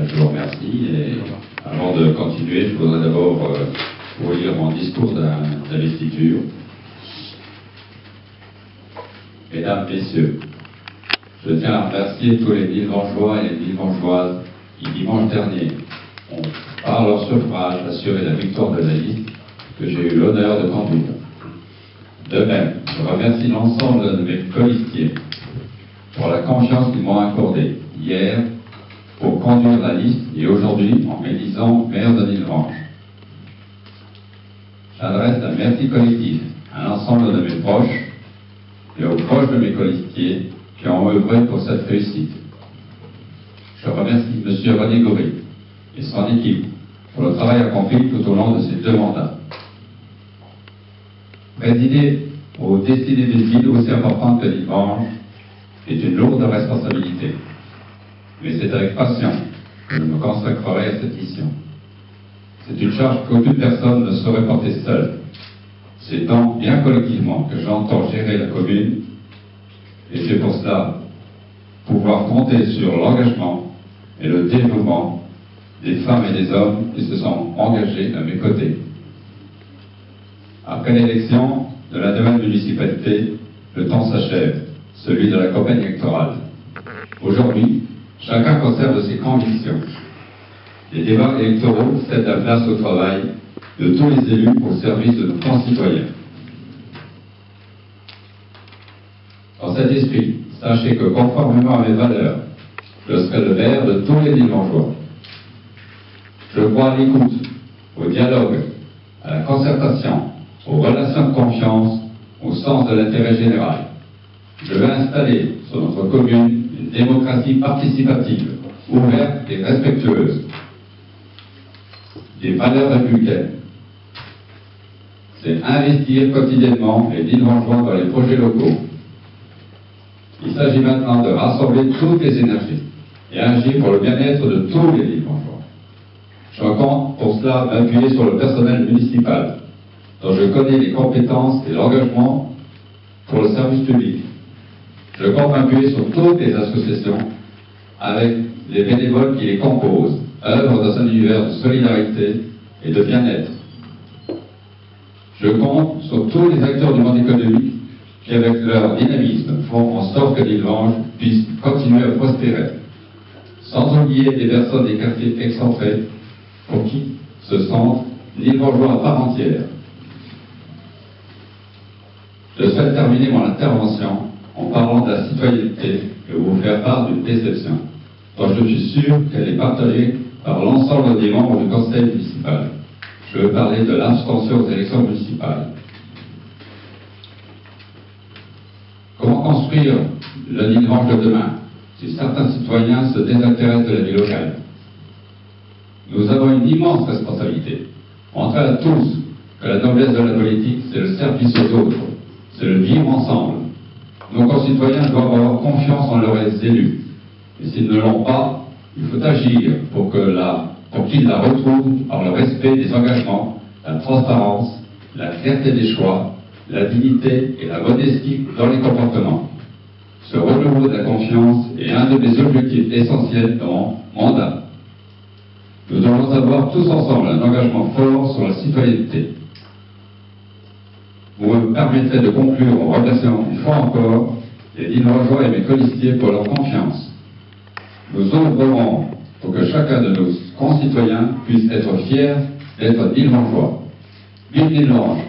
Je vous remercie et avant de continuer, je voudrais d'abord vous lire mon discours d'investiture. Mesdames, Messieurs, je tiens à remercier tous les Villevangeois et les Villevangeoises qui, dimanche dernier, ont, par leur suffrage, assuré la victoire de la liste que j'ai eu l'honneur de conduire. De même, je remercie l'ensemble de mes colistiers pour la confiance qu'ils m'ont accordée hier pour conduire la liste et aujourd'hui en m'élisant maire de Villevange. J'adresse un merci collectif à l'ensemble de mes proches et aux proches de mes colistiers qui ont œuvré pour cette réussite. Je remercie M. René Goury et son équipe pour le travail accompli tout au long de ces 2 mandats. Présider aux destinées des villes aussi importantes que Villevange est une lourde responsabilité. Mais c'est avec passion que je me consacrerai à cette mission. C'est une charge qu'aucune personne ne saurait porter seule. C'est donc bien collectivement que j'entends gérer la commune, et c'est pour cela pouvoir compter sur l'engagement et le dévouement des femmes et des hommes qui se sont engagés à mes côtés. Après l'élection de la nouvelle municipalité, le temps s'achève, celui de la campagne électorale. Aujourd'hui, chacun conserve ses convictions. Les débats électoraux cèdent la place au travail de tous les élus au service de nos concitoyens. Dans cet esprit, sachez que conformément à mes valeurs, je serai le maire de tous les Villevangeois. Je crois à l'écoute, au dialogue, à la concertation, aux relations de confiance, au sens de l'intérêt général. Je veux installer sur notre commune une démocratie participative, ouverte et respectueuse des valeurs républicaines. C'est investir quotidiennement les Villevangeois dans les projets locaux. Il s'agit maintenant de rassembler toutes les énergies et agir pour le bien-être de tous les Villevangeois. Je compte pour cela m'appuyer sur le personnel municipal, dont je connais les compétences et l'engagement pour le service public. Je compte m'appuyer sur toutes les associations avec les bénévoles qui les composent, œuvrent dans un univers de solidarité et de bien-être. Je compte sur tous les acteurs du monde économique qui, avec leur dynamisme, font en sorte que Villevange puisse continuer à prospérer, sans oublier des personnes des quartiers excentrés pour qui se sentent Villevangeois à part entière. Je souhaite terminer mon intervention en parlant de la citoyenneté et vous faire part d'une déception, dont je suis sûr qu'elle est partagée par l'ensemble des membres du conseil municipal. Je veux parler de l'abstention aux élections municipales. Comment construire le Villevange de demain si certains citoyens se désintéressent de la vie locale? Nous avons une immense responsabilité. Montrer à tous que la noblesse de la politique, c'est le service aux autres, c'est le vivre ensemble. Nos concitoyens doivent avoir confiance en leurs élus. Et s'ils ne l'ont pas, il faut agir pour qu'ils la retrouvent par le respect des engagements, la transparence, la clarté des choix, la dignité et la modestie dans les comportements. Ce renouveau de la confiance est un de mes objectifs essentiels dans mon mandat. Nous devons avoir tous ensemble un engagement fort sur la citoyenneté. Vous me permettrez de conclure en remerciant une fois encore les Villevangeois et mes colistiers pour leur confiance. Nous œuvrerons pour que chacun de nos concitoyens puisse être fier d'être Villevangeois. Vive Villevange!